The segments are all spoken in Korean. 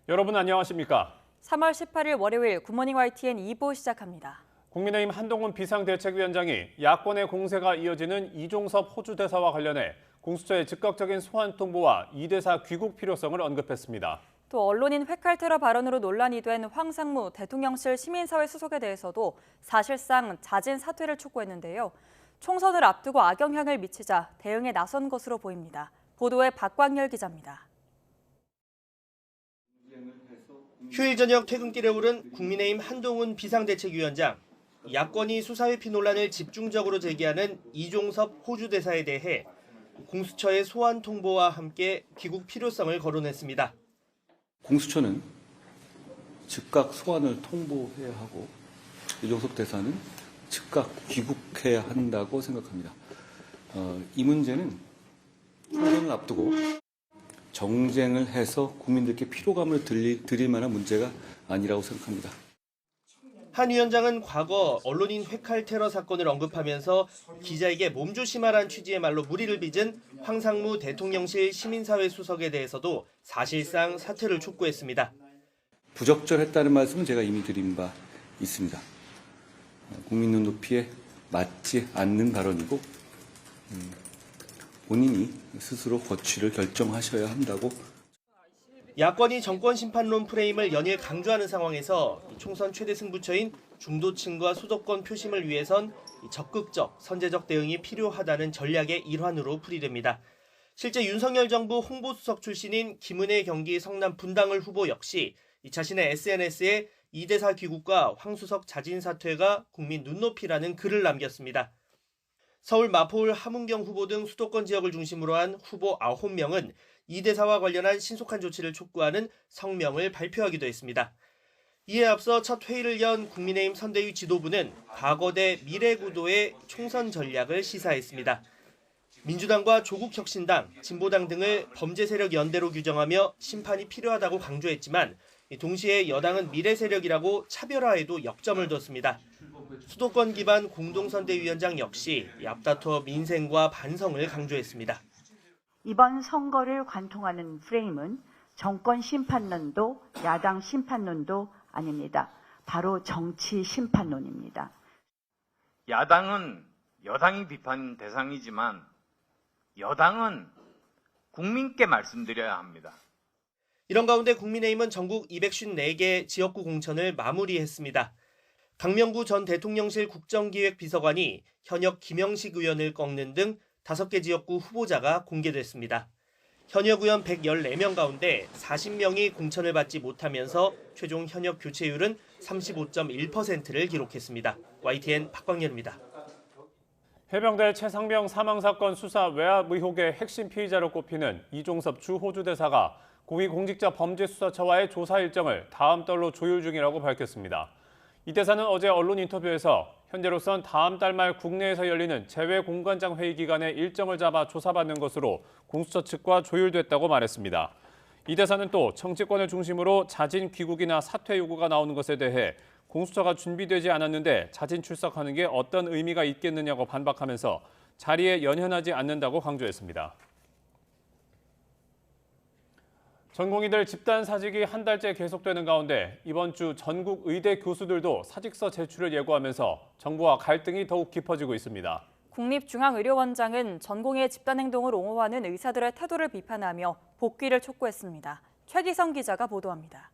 여러분 안녕하십니까? 3월 18일 월요일 굿모닝 YTN 2부 시작합니다. 국민의힘 한동훈 비상대책위원장이 야권의 공세가 이어지는 이종섭 호주대사와 관련해 공수처의 즉각적인 소환 통보와 이 대사 귀국 필요성을 언급했습니다. 또 언론인 회칼 테러 발언으로 논란이 된 황상무 대통령실 시민사회 수석에 대해서도 사실상 자진 사퇴를 촉구했는데요. 총선을 앞두고 악영향을 미치자 대응에 나선 것으로 보입니다. 보도에 박광열 기자입니다. 휴일 저녁 퇴근길에 오른 국민의힘 한동훈 비상대책위원장. 야권이 수사회피 논란을 집중적으로 제기하는 이종섭 호주 대사에 대해 공수처의 소환 통보와 함께 귀국 필요성을 거론했습니다. 공수처는 즉각 소환을 통보해야 하고 이종섭 대사는 즉각 귀국해야 한다고 생각합니다. 이 문제는 총선을 앞두고 정쟁을 해서 국민들께 피로감을 드릴 만한 문제가 아니라고 생각합니다. 한 위원장은 과거 언론인 회칼 테러 사건을 언급하면서 기자에게 몸조심하라는 취지의 말로 물의를 빚은 황상무 대통령실 시민사회 수석에 대해서도 사실상 사퇴를 촉구했습니다. 부적절했다는 말씀은 제가 이미 드린 바 있습니다. 국민 눈높이에 맞지 않는 발언이고 본인이 스스로 거취를 결정하셔야 한다고. 야권이 정권 심판론 프레임을 연일 강조하는 상황에서 총선 최대 승부처인 중도층과 수도권 표심을 위해선 적극적, 선제적 대응이 필요하다는 전략의 일환으로 풀이됩니다. 실제 윤석열 정부 홍보수석 출신인 김은혜 경기 성남 분당을 후보 역시 자신의 SNS에 이 대사 귀국과 황 수석 자진 사퇴가 국민 눈높이라는 글을 남겼습니다. 서울 마포울 함은경 후보 등 수도권 지역을 중심으로 한 후보 9명은 이 대사와 관련한 신속한 조치를 촉구하는 성명을 발표하기도 했습니다. 이에 앞서 첫 회의를 연 국민의힘 선대위 지도부는 과거 대 미래 구도의 총선 전략을 시사했습니다. 민주당과 조국혁신당, 진보당 등을 범죄 세력 연대로 규정하며 심판이 필요하다고 강조했지만 동시에 여당은 미래 세력이라고 차별화에도 역점을 뒀습니다. 수도권 기반 공동선대위원장 역시 앞다퉈 민생과 반성을 강조했습니다. 이번 선거를 관통하는 프레임은 정권 심판론도 야당 심판론도 아닙니다. 바로 정치 심판론입니다. 야당은 여당이 비판 대상이지만 여당은 국민께 말씀드려야 합니다. 이런 가운데 국민의힘은 전국 254개 지역구 공천을 마무리했습니다. 강명구 전 대통령실 국정기획비서관이 현역 김영식 의원을 꺾는 등 5개 지역구 후보자가 공개됐습니다. 현역 의원 114명 가운데 40명이 공천을 받지 못하면서 최종 현역 교체율은 35.1%를 기록했습니다. YTN 박광열입니다. 해병대 최상병 사망 사건 수사 외압 의혹의 핵심 피의자로 꼽히는 이종섭 주 호주 대사가 고위공직자범죄수사처와의 조사 일정을 다음 달로 조율 중이라고 밝혔습니다. 이 대사는 어제 언론 인터뷰에서 현재로선 다음 달 말 국내에서 열리는 재외공관장 회의 기간에 일정을 잡아 조사받는 것으로 공수처 측과 조율됐다고 말했습니다. 이 대사는 또 정치권을 중심으로 자진 귀국이나 사퇴 요구가 나오는 것에 대해 공수처가 준비되지 않았는데 자진 출석하는 게 어떤 의미가 있겠느냐고 반박하면서 자리에 연연하지 않는다고 강조했습니다. 전공의들 집단 사직이 한 달째 계속되는 가운데 이번 주 전국 의대 교수들도 사직서 제출을 예고하면서 정부와 갈등이 더욱 깊어지고 있습니다. 국립중앙의료원장은 전공의 집단행동을 옹호하는 의사들의 태도를 비판하며 복귀를 촉구했습니다. 최기성 기자가 보도합니다.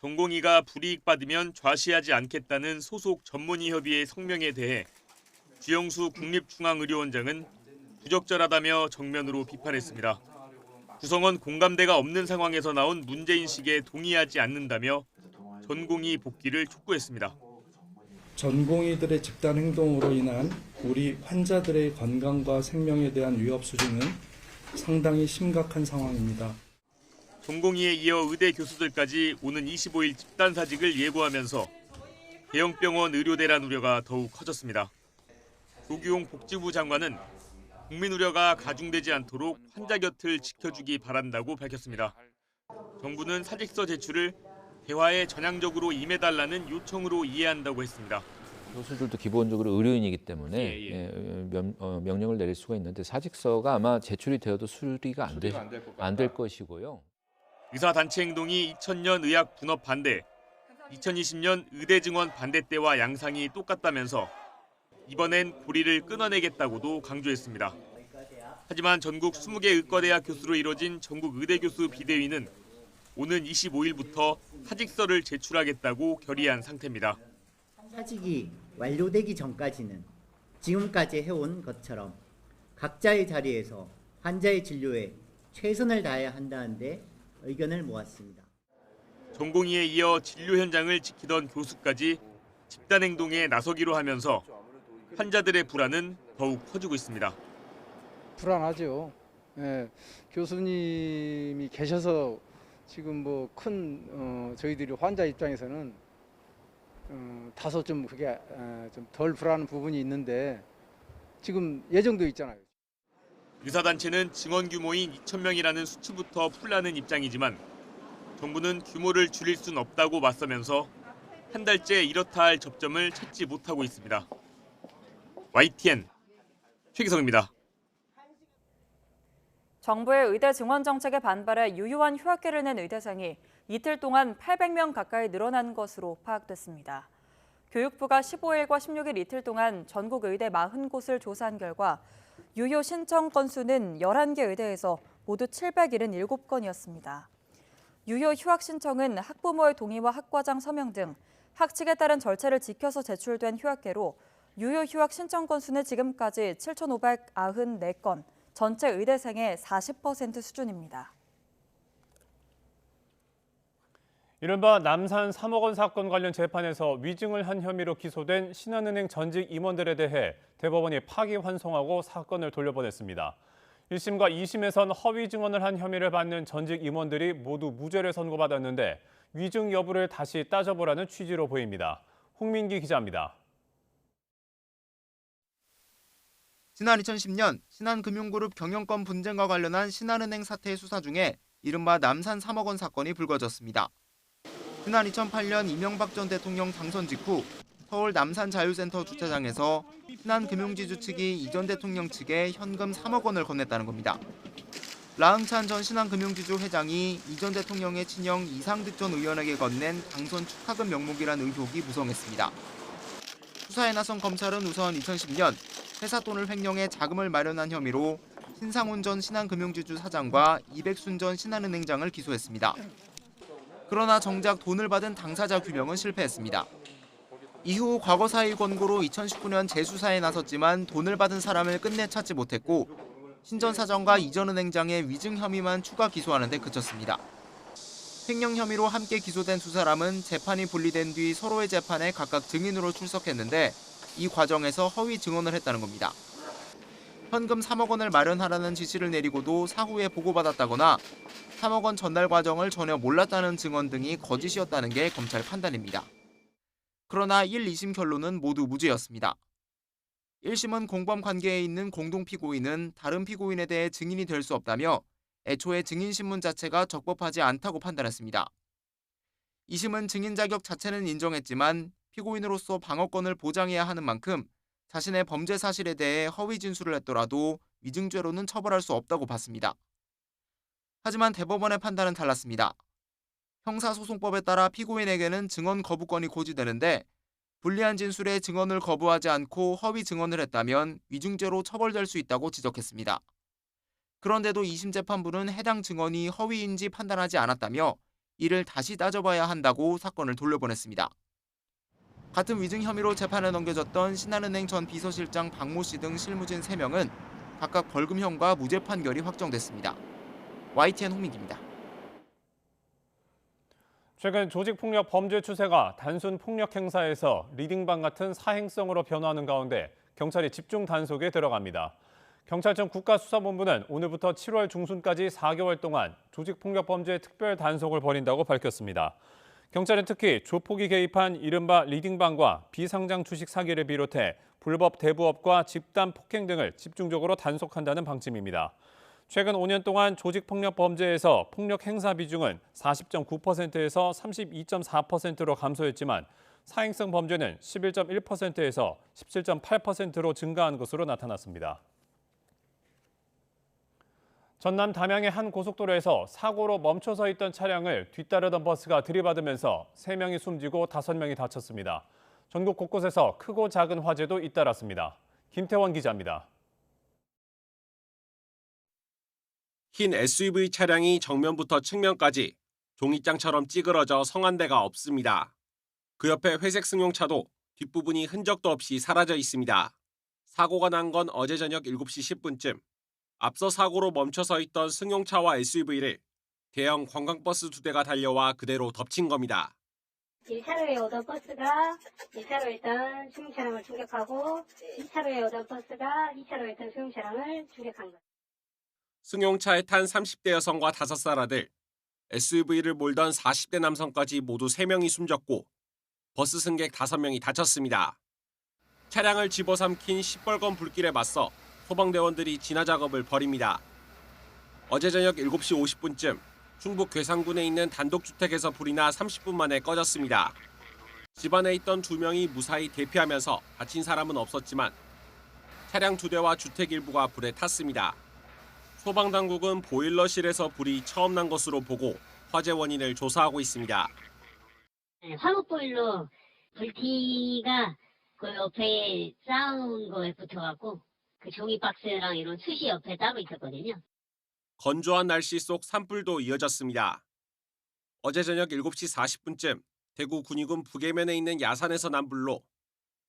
전공의가 불이익 받으면 좌시하지 않겠다는 소속 전문의협의회 성명에 대해 주영수 국립중앙의료원장은 부적절하다며 정면으로 비판했습니다. 구성원 공감대가 없는 상황에서 나온 문제인식에 동의하지 않는다며 전공의 복귀를 촉구했습니다. 전공의들의 집단 행동으로 인한 우리 환자들의 건강과 생명에 대한 위협 수준은 상당히 심각한 상황입니다. 전공의에 이어 의대 교수들까지 오는 25일 집단사직을 예고하면서 대형병원 의료대란 우려가 더욱 커졌습니다. 조규용 복지부 장관은 국민 우려가 가중되지 않도록 환자 곁을 지켜주기 바란다고 밝혔습니다. 정부는 사직서 제출을 대화에 전향적으로 임해달라는 요청으로 이해한다고 했습니다. 교수들도 기본적으로 의료인이기 때문에 명령을 내릴 수가 있는데 사직서가 아마 제출이 되어도 수리가 안 될 것이고요. 의사단체 행동이 2000년 의학 분업 반대, 2020년 의대 증원 반대 때와 양상이 똑같다면서 이번엔 고리를 끊어내겠다고도 강조했습니다. 하지만 전국 20개 의과대학 교수로 이뤄진 전국 의대교수 비대위는 오는 25일부터 사직서를 제출하겠다고 결의한 상태입니다. 사직이 완료되기 전까지는 지금까지 해온 것처럼 각자의 자리에서 환자의 진료에 최선을 다해야 한다는데 의견을 모았습니다. 전공의에 이어 진료 현장을 지키던 교수까지 집단 행동에 나서기로 하면서 환자들의 불안은 더욱 커지고 있습니다. 불안하죠. 교수님이 계셔서 지금 뭐 큰 저희들이 환자 입장에서는 다소 좀 그게 좀 덜 불안한 부분이 있는데 지금 예정도 있잖아요. 의사단체는 증원 규모인 2,000명이라는 수치부터 풀라는 입장이지만 정부는 규모를 줄일 순 없다고 맞서면서 한 달째 이렇다 할 접점을 찾지 못하고 있습니다. YTN 최기성입니다. 정부의 의대 증원 정책에 반발해 유효한 휴학계를 낸 의대생이 이틀 동안 800명 가까이 늘어난 것으로 파악됐습니다. 교육부가 15일과 16일 이틀 동안 전국 의대 40곳을 조사한 결과 유효 신청 건수는 11개 의대에서 모두 777건이었습니다. 유효 휴학 신청은 학부모의 동의와 학과장 서명 등 학칙에 따른 절차를 지켜서 제출된 휴학계로 유효 휴학 신청 건수는 지금까지 7,594건, 전체 의대생의 40% 수준입니다. 이른바 남산 3억 원 사건 관련 재판에서 위증을 한 혐의로 기소된 신한은행 전직 임원들에 대해 대법원이 파기환송하고 사건을 돌려보냈습니다. 1심과 2심에선 허위 증언을 한 혐의를 받는 전직 임원들이 모두 무죄를 선고받았는데 위증 여부를 다시 따져보라는 취지로 보입니다. 홍민기 기자입니다. 지난 2010년 신한금융그룹 경영권 분쟁과 관련한 신한은행 사태 수사 중에 이른바 남산 3억 원 사건이 불거졌습니다. 지난 2008년 이명박 전 대통령 당선 직후 서울 남산자유센터 주차장에서 신한금융지주 측이 이 전 대통령 측에 현금 3억 원을 건넸다는 겁니다. 라흥찬 전 신한금융지주 회장이 이 전 대통령의 친형 이상득 전 의원에게 건넨 당선 축하금 명목이란 의혹이 무성했습니다. 수사에 나선 검찰은 우선 2010년 회사 돈을 횡령해 자금을 마련한 혐의로 신상훈 전 신한금융지주 사장과 이백순 전 신한은행장을 기소했습니다. 그러나 정작 돈을 받은 당사자 규명은 실패했습니다. 이후 과거사의 권고로 2019년 재수사에 나섰지만 돈을 받은 사람을 끝내 찾지 못했고 신 전 사장과 이 전 은행장의 위증 혐의만 추가 기소하는 데 그쳤습니다. 횡령 혐의로 함께 기소된 두 사람은 재판이 분리된 뒤 서로의 재판에 각각 증인으로 출석했는데 이 과정에서 허위 증언을 했다는 겁니다. 현금 3억 원을 마련하라는 지시를 내리고도 사후에 보고받았다거나 3억 원 전달 과정을 전혀 몰랐다는 증언 등이 거짓이었다는 게 검찰 판단입니다. 그러나 1, 2심 결론은 모두 무죄였습니다. 1심은 공범 관계에 있는 공동 피고인은 다른 피고인에 대해 증인이 될 수 없다며 애초에 증인 신문 자체가 적법하지 않다고 판단했습니다. 2심은 증인 자격 자체는 인정했지만 피고인으로서 방어권을 보장해야 하는 만큼 자신의 범죄 사실에 대해 허위 진술을 했더라도 위증죄로는 처벌할 수 없다고 봤습니다. 하지만 대법원의 판단은 달랐습니다. 형사소송법에 따라 피고인에게는 증언 거부권이 고지되는데 불리한 진술에 증언을 거부하지 않고 허위 증언을 했다면 위증죄로 처벌될 수 있다고 지적했습니다. 그런데도 2심 재판부는 해당 증언이 허위인지 판단하지 않았다며 이를 다시 따져봐야 한다고 사건을 돌려보냈습니다. 같은 위증 혐의로 재판에 넘겨졌던 신한은행 전 비서실장 박모 씨 등 실무진 3명은 각각 벌금형과 무죄 판결이 확정됐습니다. YTN 홍민기입니다. 최근 조직폭력 범죄 추세가 단순 폭력 행사에서 리딩방 같은 사행성으로 변화하는 가운데 경찰이 집중 단속에 들어갑니다. 경찰청 국가수사본부는 오늘부터 7월 중순까지 4개월 동안 조직폭력 범죄 특별 단속을 벌인다고 밝혔습니다. 경찰은 특히 조폭이 개입한 이른바 리딩방과 비상장 주식 사기를 비롯해 불법 대부업과 집단 폭행 등을 집중적으로 단속한다는 방침입니다. 최근 5년 동안 조직폭력 범죄에서 폭력 행사 비중은 40.9%에서 32.4%로 감소했지만 사행성 범죄는 11.1%에서 17.8%로 증가한 것으로 나타났습니다. 전남 담양의 한 고속도로에서 사고로 멈춰서 있던 차량을 뒤따르던 버스가 들이받으면서 3명이 숨지고 5명이 다쳤습니다. 전국 곳곳에서 크고 작은 화재도 잇따랐습니다. 김태원 기자입니다. 흰 SUV 차량이 정면부터 측면까지 종이장처럼 찌그러져 성한대가 없습니다. 그 옆에 회색 승용차도 뒷부분이 흔적도 없이 사라져 있습니다. 사고가 난 건 어제 저녁 7시 10분쯤. 앞서 사고로 멈춰서 있던 승용차와 SUV를 대형 관광버스 2대가 달려와 그대로 덮친 겁니다. 1차로에 오던 버스가 1차로에 있던 승용차량을 충격하고 2차로에 오던 버스가 2차로에 있던 승용차량을 충격한 거예요. 승용차에 탄 30대 여성과 5살 아들, SUV를 몰던 40대 남성까지 모두 3명이 숨졌고 버스 승객 5명이 다쳤습니다. 차량을 집어삼킨 시뻘건 불길에 맞서 소방대원들이 진화 작업을 벌입니다. 어제 저녁 7시 50분쯤 충북 괴산군에 있는 단독주택에서 불이 나 30분 만에 꺼졌습니다. 집안에 있던 2명이 무사히 대피하면서 다친 사람은 없었지만 차량 2대와 주택 일부가 불에 탔습니다. 소방당국은 보일러실에서 불이 처음 난 것으로 보고 화재 원인을 조사하고 있습니다. 화목보일러 불티가 그 옆에 쌓은 거에 붙어갖고 그 종이 박스랑 이런 숯이 옆에 따로 있었거든요. 건조한 날씨 속 산불도 이어졌습니다. 어제 저녁 7시 40분쯤 대구 군위군 북해면에 있는 야산에서 난 불로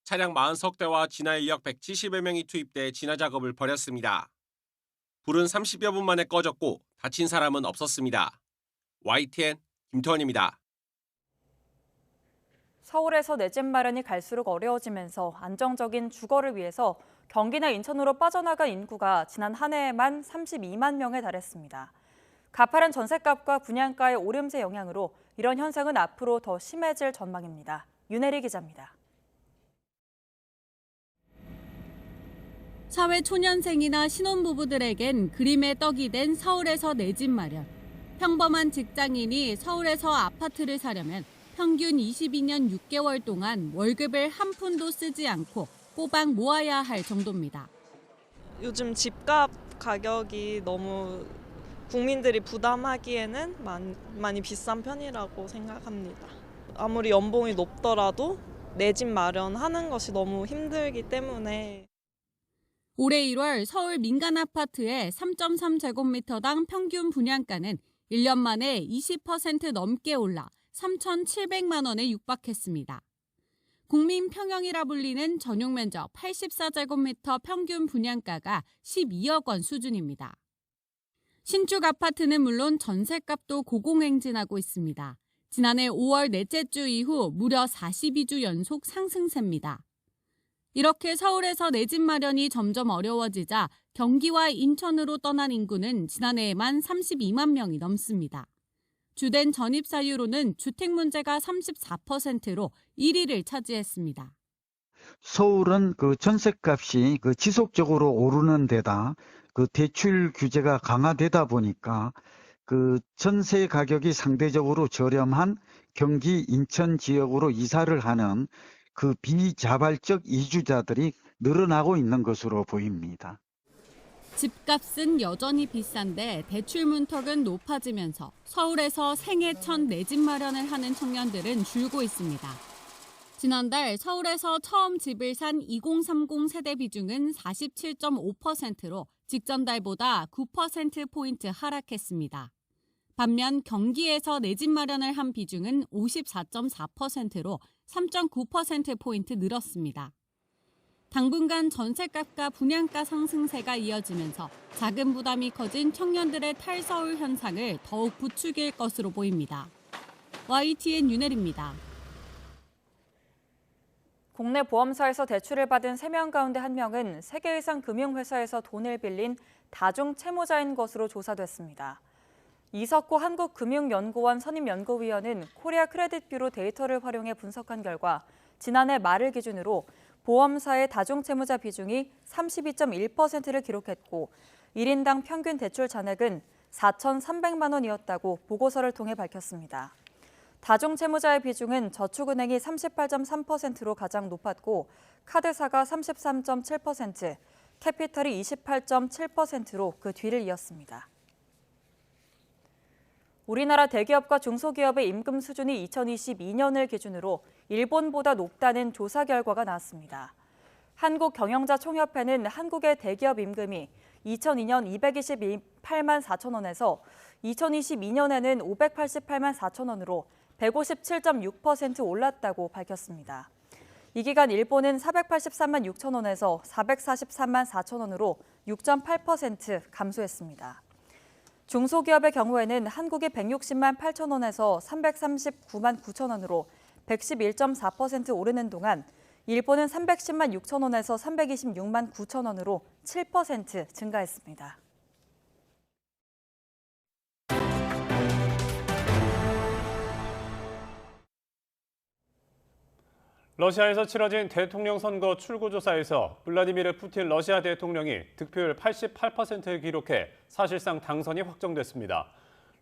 차량 40석 대와 진화 인력 170여 명이 투입돼 진화 작업을 벌였습니다. 불은 30여 분 만에 꺼졌고 다친 사람은 없었습니다. YTN 김태원입니다. 서울에서 내 집 마련이 갈수록 어려워지면서 안정적인 주거를 위해서 경기나 인천으로 빠져나간 인구가 지난 한 해에만 32만 명에 달했습니다. 가파른 전셋값과 분양가의 오름세 영향으로 이런 현상은 앞으로 더 심해질 전망입니다. 윤혜리 기자입니다. 사회초년생이나 신혼부부들에겐 그림의 떡이 된 서울에서 내 집 마련. 평범한 직장인이 서울에서 아파트를 사려면 평균 22년 6개월 동안 월급을 한 푼도 쓰지 않고 꼬박 모아야 할 정도입니다. 요즘 집값 가격이 너무 국민들이 부담하기에는 많이 비싼 편이라고 생각합니다. 아무리 연봉이 높더라도 내 집 마련하는 것이 너무 힘들기 때문에. 올해 1월 서울 민간 아파트의 3.3제곱미터당 평균 분양가는 1년 만에 20% 넘게 올라 3,700만 원에 육박했습니다. 국민평형이라 불리는 전용 면적 84제곱미터 평균 분양가가 12억 원 수준입니다. 신축 아파트는 물론 전셋값도 고공행진하고 있습니다. 지난해 5월 넷째 주 이후 무려 42주 연속 상승세입니다. 이렇게 서울에서 내 집 마련이 점점 어려워지자 경기와 인천으로 떠난 인구는 지난해에만 32만 명이 넘습니다. 주된 전입 사유로는 주택 문제가 34%로 1위를 차지했습니다. 서울은 그 전셋값이 지속적으로 오르는 데다 그 대출 규제가 강화되다 보니까 그 전세 가격이 상대적으로 저렴한 경기 인천 지역으로 이사를 하는 그 비자발적 이주자들이 늘어나고 있는 것으로 보입니다. 집값은 여전히 비싼데 대출 문턱은 높아지면서 서울에서 생애 첫 내 집 마련을 하는 청년들은 줄고 있습니다. 지난달 서울에서 처음 집을 산 2030 세대 비중은 47.5%로 직전 달보다 9%포인트 하락했습니다. 반면 경기에서 내 집 마련을 한 비중은 54.4%로 3.9%포인트 늘었습니다. 당분간 전셋값과 분양가 상승세가 이어지면서 자금 부담이 커진 청년들의 탈서울 현상을 더욱 부추길 것으로 보입니다. YTN 윤혜리입니다. 국내 보험사에서 대출을 받은 3명 가운데 1명은 3개 이상 금융회사에서 돈을 빌린 다중채무자인 것으로 조사됐습니다. 이석호 한국금융연구원 선임연구위원은 코리아 크레딧뷰로 데이터를 활용해 분석한 결과 지난해 말을 기준으로 보험사의 다중채무자 비중이 32.1%를 기록했고 1인당 평균 대출 잔액은 4,300만 원이었다고 보고서를 통해 밝혔습니다. 다중채무자의 비중은 저축은행이 38.3%로 가장 높았고 카드사가 33.7%, 캐피털이 28.7%로 그 뒤를 이었습니다. 우리나라 대기업과 중소기업의 임금 수준이 2022년을 기준으로 일본보다 높다는 조사 결과가 나왔습니다. 한국경영자총협회는 한국의 대기업 임금이 2002년 228만 4천 원에서 2022년에는 588만 4천 원으로 157.6% 올랐다고 밝혔습니다. 이 기간 일본은 483만 6천 원에서 443만 4천 원으로 6.8% 감소했습니다. 중소기업의 경우에는 한국이 160만 8천 원에서 339만 9천 원으로 111.4% 오르는 동안 일본은 310만 6천 원에서 326만 9천 원으로 7% 증가했습니다. 러시아에서 치러진 대통령 선거 출구조사에서 블라디미르 푸틴 러시아 대통령이 득표율 88%를 기록해 사실상 당선이 확정됐습니다.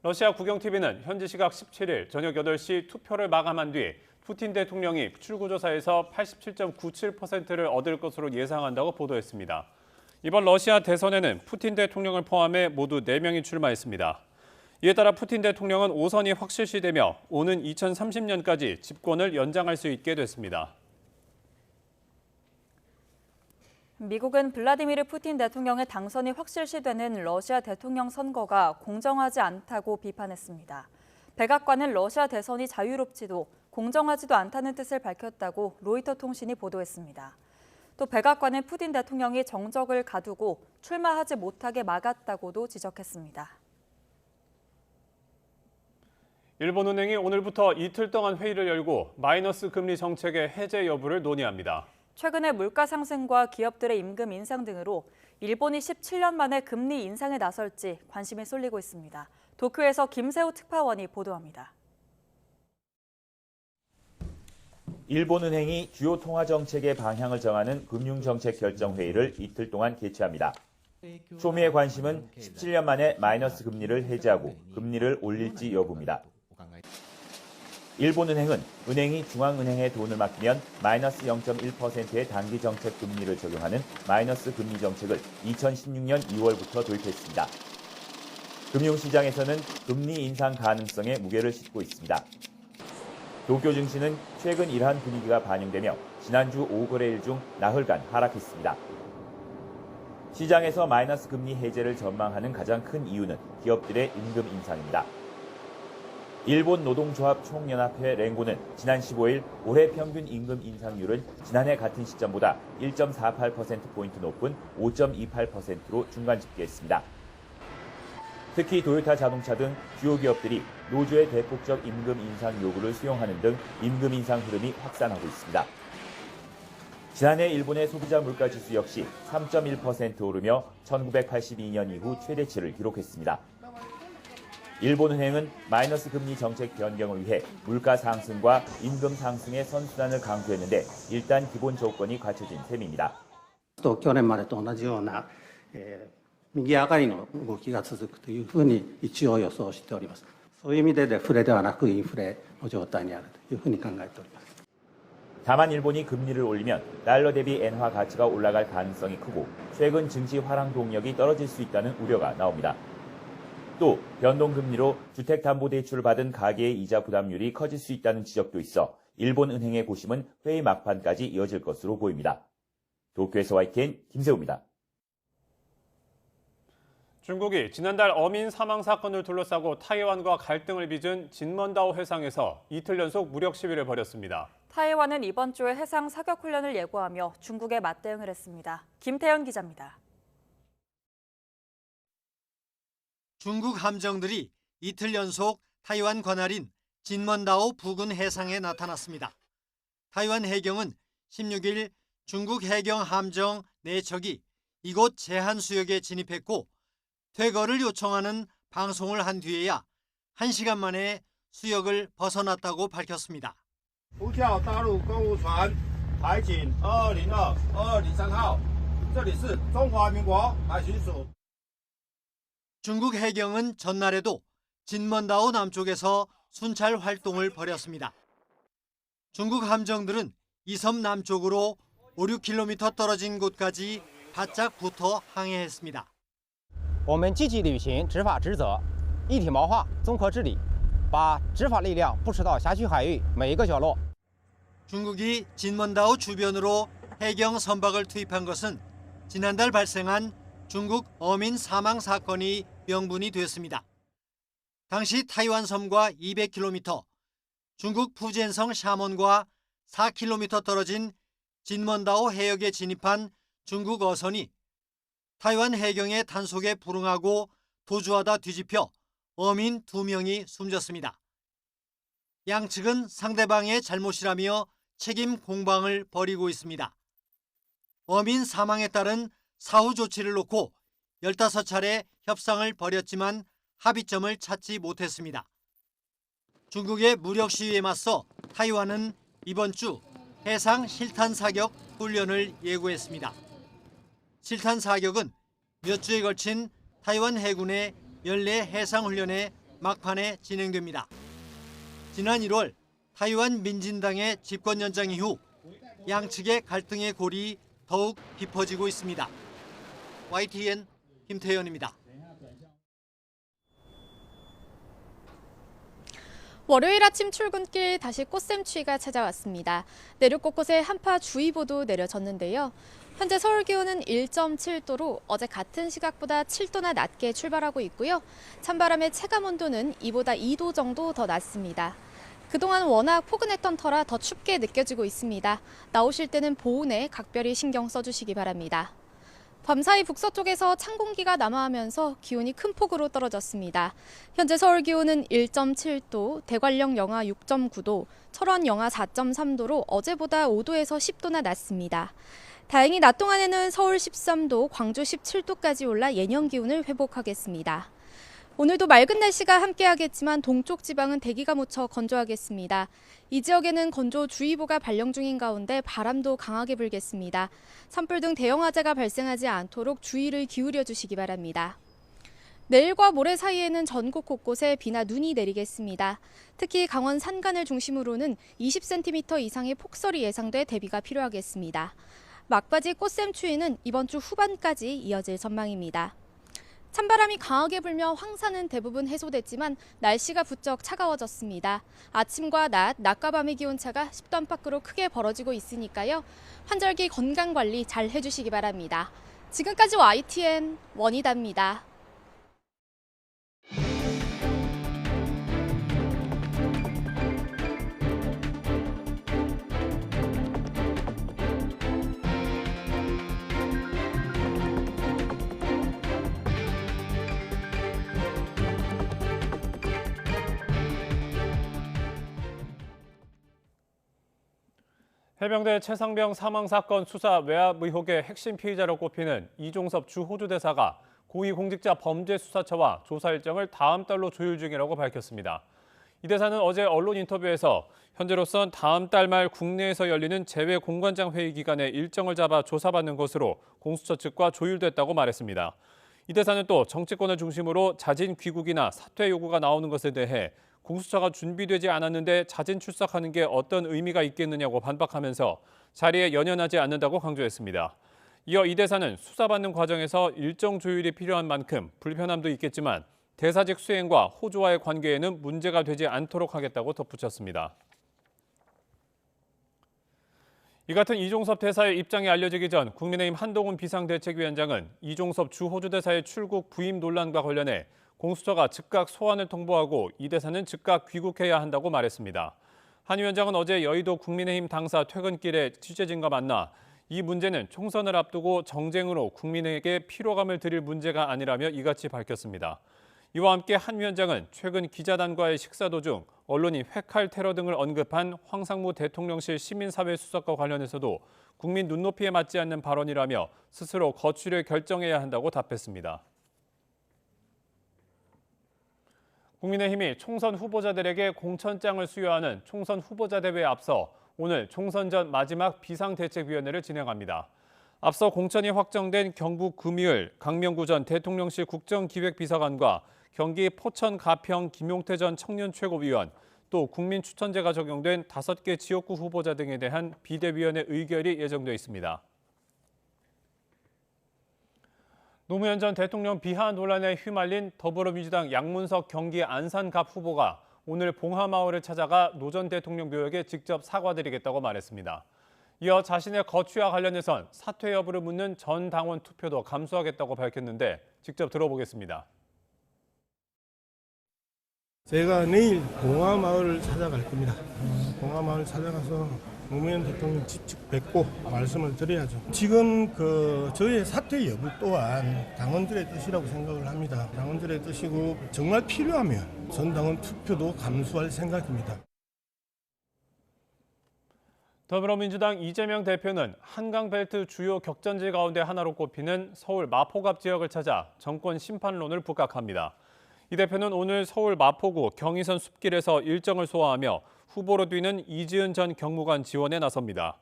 러시아 국영TV는 현지 시각 17일 저녁 8시 투표를 마감한 뒤 푸틴 대통령이 출구조사에서 87.97%를 얻을 것으로 예상한다고 보도했습니다. 이번 러시아 대선에는 푸틴 대통령을 포함해 모두 4명이 출마했습니다. 이에 따라 푸틴 대통령은 5선이 확실시되며 오는 2030년까지 집권을 연장할 수 있게 됐습니다. 미국은 블라디미르 푸틴 대통령의 당선이 확실시되는 러시아 대통령 선거가 공정하지 않다고 비판했습니다. 백악관은 러시아 대선이 자유롭지도 공정하지도 않다는 뜻을 밝혔다고 로이터 통신이 보도했습니다. 또 백악관은 푸틴 대통령이 정적을 가두고 출마하지 못하게 막았다고도 지적했습니다. 일본은행이 오늘부터 이틀 동안 회의를 열고 마이너스 금리 정책의 해제 여부를 논의합니다. 최근의 물가 상승과 기업들의 임금 인상 등으로 일본이 17년 만에 금리 인상에 나설지 관심이 쏠리고 있습니다. 도쿄에서 김세호 특파원이 보도합니다. 일본은행이 주요 통화정책의 방향을 정하는 금융정책결정회의를 이틀 동안 개최합니다. 초미의 관심은 17년 만에 마이너스 금리를 해제하고 금리를 올릴지 여부입니다. 일본은행은 은행이 중앙은행에 돈을 맡기면 마이너스 0.1%의 단기 정책 금리를 적용하는 마이너스 금리 정책을 2016년 2월부터 도입했습니다. 금융시장에서는 금리 인상 가능성에 무게를 싣고 있습니다. 도쿄 증시는 최근 이러한 분위기가 반영되며 지난주 5거래일 중 나흘간 하락했습니다. 시장에서 마이너스 금리 해제를 전망하는 가장 큰 이유는 기업들의 임금 인상입니다. 일본 노동조합 총연합회 랭고는 지난 15일 올해 평균 임금 인상률은 지난해 같은 시점보다 1.48%포인트 높은 5.28%로 중간 집계했습니다. 특히 도요타 자동차 등 주요 기업들이 노조의 대폭적 임금 인상 요구를 수용하는 등 임금 인상 흐름이 확산하고 있습니다. 지난해 일본의 소비자 물가지수 역시 3.1% 오르며 1982년 이후 최대치를 기록했습니다. 일본은행은 마이너스 금리 정책 변경을 위해 물가 상승과 임금 상승의 선순환을 강조했는데 일단 기본 조건이 갖춰진 셈입니다. 去年までと同じような、右上がりの動きが続くというふうに一応予想しております。そういう意味でデフレではなくインフレの状態にあるというふうに考えております。 다만 일본이 금리를 올리면 달러 대비 엔화 가치가 올라갈 가능성이 크고 최근 증시 하락 동력이 떨어질 수 있다는 우려가 나옵니다. 또 변동금리로 주택담보대출을 받은 가계의 이자 부담률이 커질 수 있다는 지적도 있어 일본은행의 고심은 회의 막판까지 이어질 것으로 보입니다. 도쿄에서 YTN 김세우입니다. 중국이 지난달 어민 사망 사건을 둘러싸고 타이완과 갈등을 빚은 진먼다오 해상에서 이틀 연속 무력 시위를 벌였습니다. 타이완은 이번 주에 해상 사격 훈련을 예고하며 중국에 맞대응을 했습니다. 김태현 기자입니다. 중국 함정들이 이틀 연속 타이완 관할인 진먼다오 부근 해상에 나타났습니다. 타이완 해경은 16일 중국 해경 함정 4척이 이곳 제한 수역에 진입했고 퇴거를 요청하는 방송을 한 뒤에야 1시간 만에 수역을 벗어났다고 밝혔습니다. 不跳大陆公务船海警202-203号，这里是中华民国海巡署。 중국 해경은 전날에도 진먼다오 남쪽에서 순찰 활동을 벌였습니다. 중국 함정들은 이 섬 남쪽으로 5, 6km 떨어진 곳까지 바짝 붙어 항해했습니다. 我们积极履行执法职责，一体谋划，综合治理，把执法力量布施到辖区海域每一个角落。 중국이 진먼다오 주변으로 해경 선박을 투입한 것은 지난달 발생한 중국 어민 사망 사건이 명분이 됐습니다. 당시 타이완 섬과 200km, 중국 푸젠성 샤먼과 4km 떨어진 진먼다오 해역에 진입한 중국 어선이 타이완 해경의 단속에 불응하고 도주하다 뒤집혀 어민 2명이 숨졌습니다. 양측은 상대방의 잘못이라며 책임 공방을 벌이고 있습니다. 어민 사망에 따른 사후 조치를 놓고 15차례 협상을 벌였지만 합의점을 찾지 못했습니다. 중국의 무력 시위에 맞서 타이완은 이번 주 해상 실탄 사격 훈련을 예고했습니다. 실탄 사격은 몇 주에 걸친 타이완 해군의 연례 해상 훈련의 막판에 진행됩니다. 지난 1월 타이완 민진당의 집권 연장 이후 양측의 갈등의 골이 더욱 깊어지고 있습니다. YTN 김태현입니다. 월요일 아침 출근길 다시 꽃샘추위가 찾아왔습니다. 내륙 곳곳에 한파주의보도 내려졌는데요. 현재 서울 기온은 1.7도로 어제 같은 시각보다 7도나 낮게 출발하고 있고요. 찬바람의 체감 온도는 이보다 2도 정도 더 낮습니다. 그동안 워낙 포근했던 터라 더 춥게 느껴지고 있습니다. 나오실 때는 보온에 각별히 신경 써주시기 바랍니다. 밤사이 북서쪽에서 찬 공기가 남하하면서 기온이 큰 폭으로 떨어졌습니다. 현재 서울 기온은 1.7도, 대관령 영하 6.9도, 철원 영하 4.3도로 어제보다 5도에서 10도나 낮습니다. 다행히 낮 동안에는 서울 13도, 광주 17도까지 올라 예년 기온을 회복하겠습니다. 오늘도 맑은 날씨가 함께하겠지만 동쪽 지방은 대기가 묻혀 건조하겠습니다. 이 지역에는 건조주의보가 발령 중인 가운데 바람도 강하게 불겠습니다. 산불 등 대형 화재가 발생하지 않도록 주의를 기울여 주시기 바랍니다. 내일과 모레 사이에는 전국 곳곳에 비나 눈이 내리겠습니다. 특히 강원 산간을 중심으로는 20cm 이상의 폭설이 예상돼 대비가 필요하겠습니다. 막바지 꽃샘추위는 이번 주 후반까지 이어질 전망입니다. 찬바람이 강하게 불며 황사는 대부분 해소됐지만 날씨가 부쩍 차가워졌습니다. 아침과 낮과 밤의 기온차가 10도 안팎으로 크게 벌어지고 있으니까요. 환절기 건강관리 잘 해주시기 바랍니다. 지금까지 YTN 원희다입니다. 해병대 최상병 사망 사건 수사 외압 의혹의 핵심 피의자로 꼽히는 이종섭 주 호주 대사가 고위공직자 범죄수사처와 조사 일정을 다음 달로 조율 중이라고 밝혔습니다. 이 대사는 어제 언론 인터뷰에서 현재로선 다음 달 말 국내에서 열리는 재외 공관장 회의 기간에 일정을 잡아 조사받는 것으로 공수처 측과 조율됐다고 말했습니다. 이 대사는 또 정치권을 중심으로 자진 귀국이나 사퇴 요구가 나오는 것에 대해 공수처가 준비되지 않았는데 자진 출석하는 게 어떤 의미가 있겠느냐고 반박하면서 자리에 연연하지 않는다고 강조했습니다. 이어 이 대사는 수사받는 과정에서 일정 조율이 필요한 만큼 불편함도 있겠지만 대사직 수행과 호주와의 관계에는 문제가 되지 않도록 하겠다고 덧붙였습니다. 이 같은 이종섭 대사의 입장이 알려지기 전 국민의힘 한동훈 비상대책위원장은 이종섭 주 호주 대사의 출국 부임 논란과 관련해 공수처가 즉각 소환을 통보하고 이 대사는 즉각 귀국해야 한다고 말했습니다. 한 위원장은 어제 여의도 국민의힘 당사 퇴근길에 취재진과 만나 이 문제는 총선을 앞두고 정쟁으로 국민에게 피로감을 드릴 문제가 아니라며 이같이 밝혔습니다. 이와 함께 한 위원장은 최근 기자단과의 식사 도중 언론이 회칼 테러 등을 언급한 황상무 대통령실 시민사회 수석과 관련해서도 국민 눈높이에 맞지 않는 발언이라며 스스로 거취를 결정해야 한다고 답했습니다. 국민의힘이 총선 후보자들에게 공천장을 수여하는 총선 후보자 대회에 앞서 오늘 총선 전 마지막 비상대책위원회를 진행합니다. 앞서 공천이 확정된 경북 금이을 강명구 전 대통령실 국정기획비서관과 경기 포천 가평 김용태 전 청년 최고위원, 또 국민추천제가 적용된 5개 지역구 후보자 등에 대한 비대위원회 의결이 예정돼 있습니다. 노무현 전 대통령 비하 논란에 휘말린 더불어민주당 양문석 경기 안산갑 후보가 오늘 봉하마을을 찾아가 노 전 대통령 묘역에 직접 사과드리겠다고 말했습니다. 이어 자신의 거취와 관련해선 사퇴 여부를 묻는 전 당원 투표도 감수하겠다고 밝혔는데 직접 들어보겠습니다. 제가 내일 봉하마을을 찾아갈 겁니다. 봉하마을 찾아가서 노무현 대통령 직접 뵙고 말씀을 드려야죠. 지금 저의 사퇴 여부 또한 당원들의 뜻이라고 생각을 합니다. 당원들의 뜻이고 정말 필요하면 전 당원 투표도 감수할 생각입니다. 더불어민주당 이재명 대표는 한강벨트 주요 격전지 가운데 하나로 꼽히는 서울 마포갑 지역을 찾아 정권 심판론을 부각합니다. 이 대표는 오늘 서울 마포구 경의선 숲길에서 일정을 소화하며 후보로 뛰는 이지은 전 경무관 지원에 나섭니다.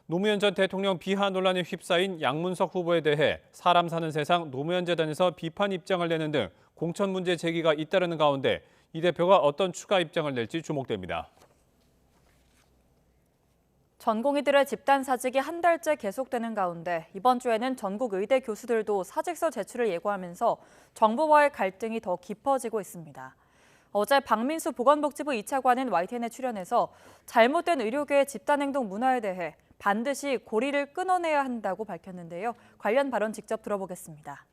노무현 전 대통령 비하 논란에 휩싸인 양문석 후보에 대해 사람 사는 세상 노무현재단에서 비판 입장을 내는 등 공천 문제 제기가 잇따르는 가운데 이 대표가 어떤 추가 입장을 낼지 주목됩니다. 전공의들의 집단 사직이 한 달째 계속되는 가운데 이번 주에는 전국 의대 교수들도 사직서 제출을 예고하면서 정부와의 갈등이 더 깊어지고 있습니다. 어제 박민수 보건복지부 2차관은 YTN에 출연해서 잘못된 의료계의 집단행동 문화에 대해 반드시 고리를 끊어내야 한다고 밝혔는데요. 관련 발언 직접 들어보겠습니다.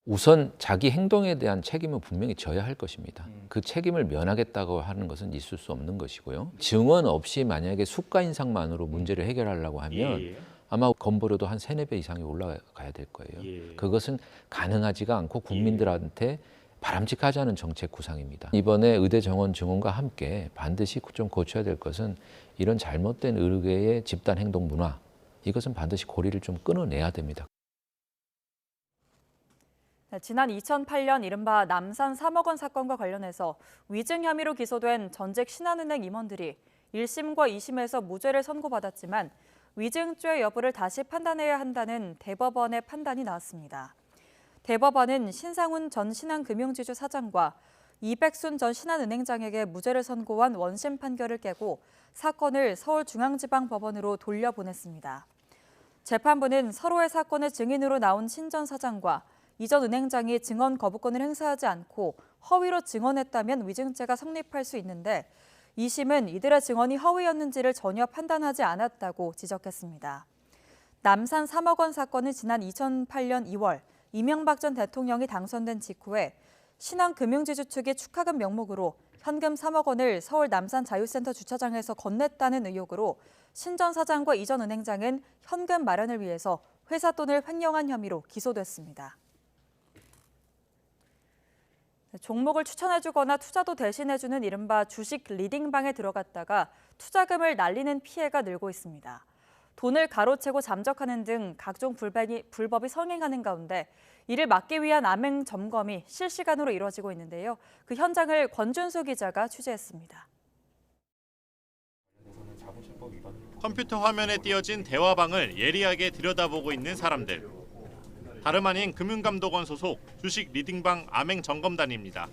우선 자기 행동에 대한 책임은 분명히 져야 할 것입니다. 그 책임을 면하겠다고 하는 것은 있을 수 없는 것이고요. 증언 없이 만약에 수가 인상만으로 문제를 해결하려고 하면 아마 건보료도 한 3-4배 이상이 올라가야 될 거예요. 그것은 가능하지가 않고 국민들한테 바람직하지 않은 정책 구상입니다. 이번에 의대 정원 증원과 함께 반드시 좀 고쳐야 될 것은 이런 잘못된 의료계의 집단 행동 문화, 이것은 반드시 고리를 좀 끊어내야 됩니다. 지난 2008년 이른바 남산 3억 원 사건과 관련해서 위증 혐의로 기소된 전직 신한은행 임원들이 1심과 2심에서 무죄를 선고받았지만 위증죄 여부를 다시 판단해야 한다는 대법원의 판단이 나왔습니다. 대법원은 신상훈 전 신한금융지주 사장과 이백순 전 신한은행장에게 무죄를 선고한 원심 판결을 깨고 사건을 서울중앙지방법원으로 돌려보냈습니다. 재판부는 서로의 사건의 증인으로 나온 신 전 사장과 이 전 은행장이 증언 거부권을 행사하지 않고 허위로 증언했다면 위증죄가 성립할 수 있는데 2심은 이들의 증언이 허위였는지를 전혀 판단하지 않았다고 지적했습니다. 남산 3억 원 사건은 지난 2008년 2월 이명박 전 대통령이 당선된 직후에 신한금융지주 측이 축하금 명목으로 현금 3억 원을 서울 남산 자유센터 주차장에서 건넸다는 의혹으로 신 전 사장과 이 전 은행장은 현금 마련을 위해서 회사 돈을 횡령한 혐의로 기소됐습니다. 종목을 추천해주거나 투자도 대신해주는 이른바 주식 리딩방에 들어갔다가 투자금을 날리는 피해가 늘고 있습니다. 돈을 가로채고 잠적하는 등 각종 불법이 성행하는 가운데 이를 막기 위한 암행 점검이 실시간으로 이루어지고 있는데요. 그 현장을 권준수 기자가 취재했습니다. 컴퓨터 화면에 띄어진 대화방을 예리하게 들여다보고 있는 사람들. 다름 아닌 금융감독원 소속 주식 리딩방 암행 점검단입니다.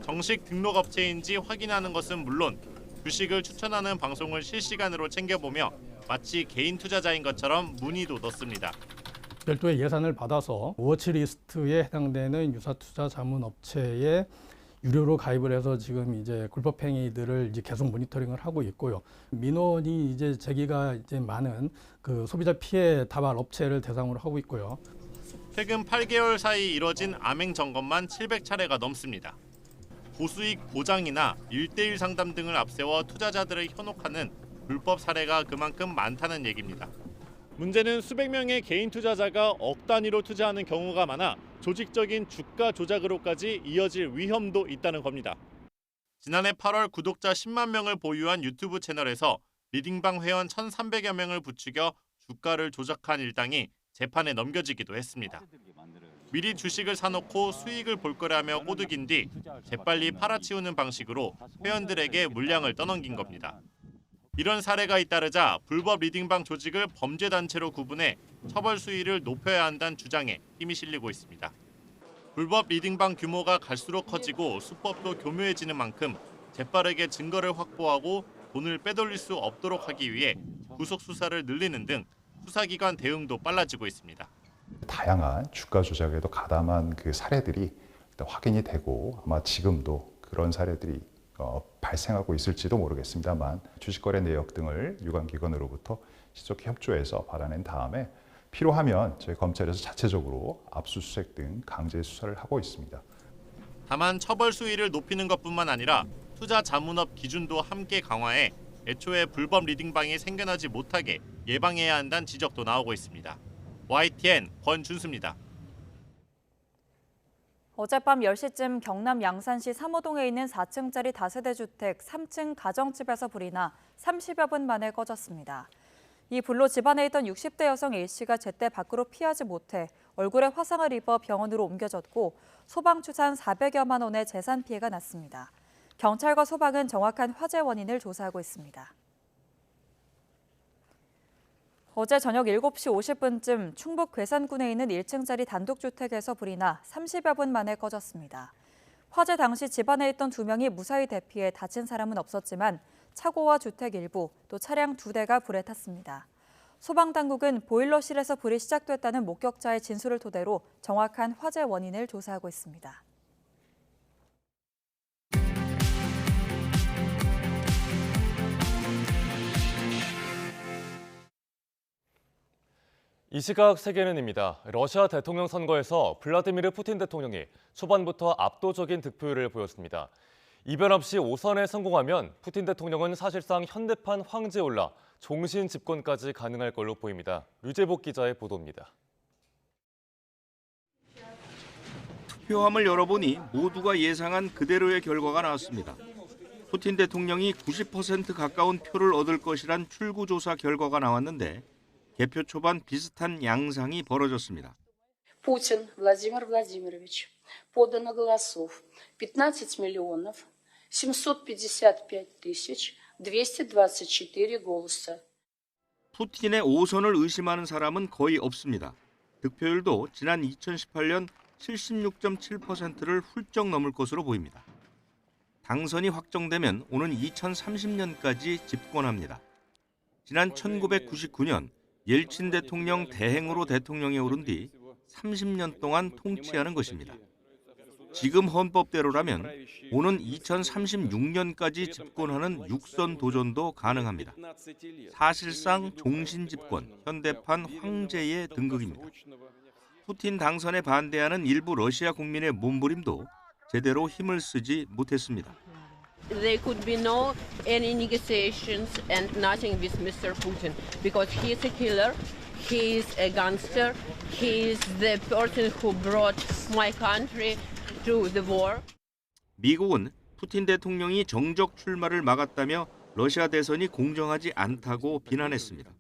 정식 등록 업체인지 확인하는 것은 물론 주식을 추천하는 방송을 실시간으로 챙겨보며 마치 개인 투자자인 것처럼 문의도 넣습니다. 별도의 예산을 받아서 워치리스트에 해당되는 유사투자 자문업체에 유료로 가입을 해서 지금 이제 불법행위들을 이제 계속 모니터링을 하고 있고요. 민원이 이제 제기가 이제 많은 그 소비자 피해 다발 업체를 대상으로 하고 있고요. 최근 8개월 사이 이뤄진 암행 점검만 700차례가 넘습니다. 고수익 보장이나 1:1 상담 등을 앞세워 투자자들을 현혹하는 불법 사례가 그만큼 많다는 얘기입니다. 문제는 수백 명의 개인 투자자가 억 단위로 투자하는 경우가 많아 조직적인 주가 조작으로까지 이어질 위험도 있다는 겁니다. 지난해 8월 구독자 10만 명을 보유한 유튜브 채널에서 리딩방 회원 1,300여 명을 부추겨 주가를 조작한 일당이 재판에 넘겨지기도 했습니다. 미리 주식을 사놓고 수익을 볼 거라며 꼬드긴 뒤 재빨리 팔아치우는 방식으로 회원들에게 물량을 떠넘긴 겁니다. 이런 사례가 잇따르자 불법 리딩방 조직을 범죄단체로 구분해 처벌 수위를 높여야 한다는 주장에 힘이 실리고 있습니다. 불법 리딩방 규모가 갈수록 커지고 수법도 교묘해지는 만큼 재빠르게 증거를 확보하고 돈을 빼돌릴 수 없도록 하기 위해 구속 수사를 늘리는 등 수사기관 대응도 빨라지고 있습니다. 다양한 주가 조작에도 가담한 그 사례들이 확인이 되고 아마 지금도 그런 사례들이 발생하고 있을지도 모르겠습니다만 주식거래 내역 등을 유관기관으로부터 신속히 협조해서 받아낸 다음에 필요하면 저희 검찰에서 자체적으로 압수수색 등 강제 수사를 하고 있습니다. 다만 처벌 수위를 높이는 것뿐만 아니라 투자 자문업 기준도 함께 강화해 애초에 불법 리딩방이 생겨나지 못하게 예방해야 한다는 지적도 나오고 있습니다. YTN 권준수입니다. 어젯밤 10시쯤 경남 양산시 3호동에 있는 4층짜리 다세대 주택 3층 가정집에서 불이 나 30여 분 만에 꺼졌습니다. 이 불로 집안에 있던 60대 여성 A씨가 제때 밖으로 피하지 못해 얼굴에 화상을 입어 병원으로 옮겨졌고 소방추산 400여만 원의 재산 피해가 났습니다. 경찰과 소방은 정확한 화재 원인을 조사하고 있습니다. 어제 저녁 7시 50분쯤 충북 괴산군에 있는 1층짜리 단독주택에서 불이 나 30여 분 만에 꺼졌습니다. 화재 당시 집안에 있던 2명이 무사히 대피해 다친 사람은 없었지만 차고와 주택 일부, 또 차량 2대가 불에 탔습니다. 소방당국은 보일러실에서 불이 시작됐다는 목격자의 진술을 토대로 정확한 화재 원인을 조사하고 있습니다. 이 시각 세계는입니다. 러시아 대통령 선거에서 블라디미르 푸틴 대통령이 초반부터 압도적인 득표율을 보였습니다. 이변 없이 5선에 성공하면 푸틴 대통령은 사실상 현대판 황제에 올라 종신 집권까지 가능할 걸로 보입니다. 류재복 기자의 보도입니다. 투표함을 열어보니 모두가 예상한 그대로의 결과가 나왔습니다. 푸틴 대통령이 90% 가까운 표를 얻을 것이란 출구조사 결과가 나왔는데 개표 초반 비슷한 양상이 벌어졌습니다. Путин Владимир Владимирович. Подано голосов 15 миллионов 755 тысяч 224 голоса. 푸틴의 5선을 의심하는 사람은 거의 없습니다. 득표율도 지난 2018년 76.7%를 훌쩍 넘을 것으로 보입니다. 당선이 확정되면 오는 2030년까지 집권합니다. 지난 1999년 옐친 대통령 대행으로 대통령에 오른 뒤 30년 동안 통치하는 것입니다. 지금 헌법대로라면 오는 2036년까지 집권하는 6선 도전도 가능합니다. 사실상 종신 집권, 현대판 황제의 등극입니다. 푸틴 당선에 반대하는 일부 러시아 국민의 몸부림도 제대로 힘을 쓰지 못했습니다. There could be no any negotiations and nothing with Mr. Putin because he is a killer, he is a gangster, he is the person who brought my country to the war. 미국은 푸틴 대통령이 정적 출마를 막았다며 러시아 대선이 공정하지 않다고 비난했습니다.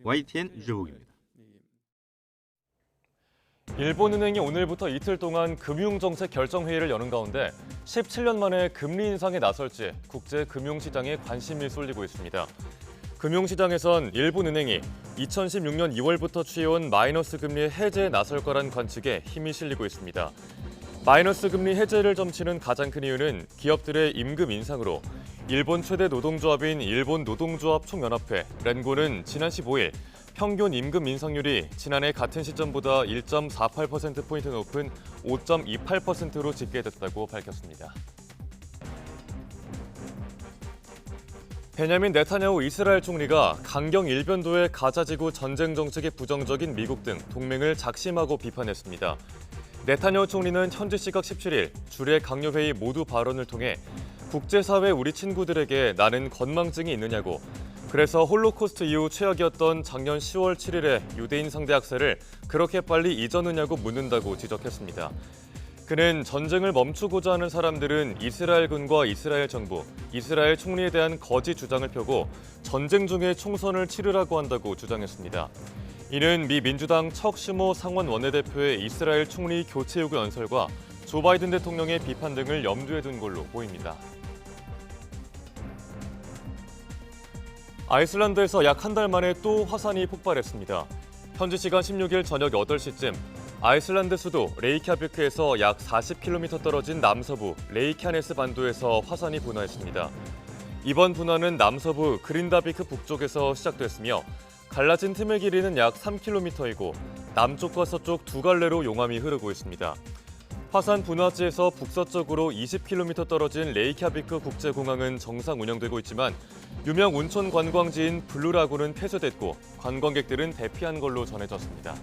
YTN 유재복입니다. 일본은행이 오늘부터 이틀 동안 금융정책 결정회의를 여는 가운데 17년 만에 금리 인상에 나설지 국제 금융시장에 관심이 쏠리고 있습니다. 금융시장에선 일본은행이 2016년 2월부터 취해온 마이너스 금리 해제에 나설 거란 관측에 힘이 실리고 있습니다. 마이너스 금리 해제를 점치는 가장 큰 이유는 기업들의 임금 인상으로 일본 최대 노동조합인 일본 노동조합 총연합회 렌고는 지난 15일 평균 임금 인상률이 지난해 같은 시점보다 1.48%포인트 높은 5.28%로 집계됐다고 밝혔습니다. 베냐민 네타냐후 이스라엘 총리가 강경 일변도의 가자지구 전쟁 정책에 부정적인 미국 등 동맹을 작심하고 비판했습니다. 네타냐후 총리는 현지 시각 17일 주례 강요회의 모두 발언을 통해 국제사회 우리 친구들에게 나는 건망증이 있느냐고 그래서 홀로코스트 이후 최악이었던 작년 10월 7일의 유대인 상대 학살을 그렇게 빨리 잊었느냐고 묻는다고 지적했습니다. 그는 전쟁을 멈추고자 하는 사람들은 이스라엘군과 이스라엘 정부, 이스라엘 총리에 대한 거짓 주장을 펴고 전쟁 중에 총선을 치르라고 한다고 주장했습니다. 이는 미 민주당 척 슈머 상원 원내대표의 이스라엘 총리 교체 요구 연설과 조 바이든 대통령의 비판 등을 염두에 둔 걸로 보입니다. 아이슬란드에서 약 한 달 만에 또 화산이 폭발했습니다. 현지 시간 16일 저녁 8시쯤 아이슬란드 수도 레이캬비크에서 약 40km 떨어진 남서부 레이캬네스 반도에서 화산이 분화했습니다. 이번 분화는 남서부 그린다비크 북쪽에서 시작됐으며 갈라진 틈의 길이는 약 3km이고 남쪽과 서쪽 두 갈래로 용암이 흐르고 있습니다. 화산 분화지에서 북서쪽으로 20km 떨어진 레이캬비크 국제공항은 정상 운영되고 있지만 유명 온천 관광지인 블루라군은 폐쇄됐고 관광객들은 대피한 걸로 전해졌습니다.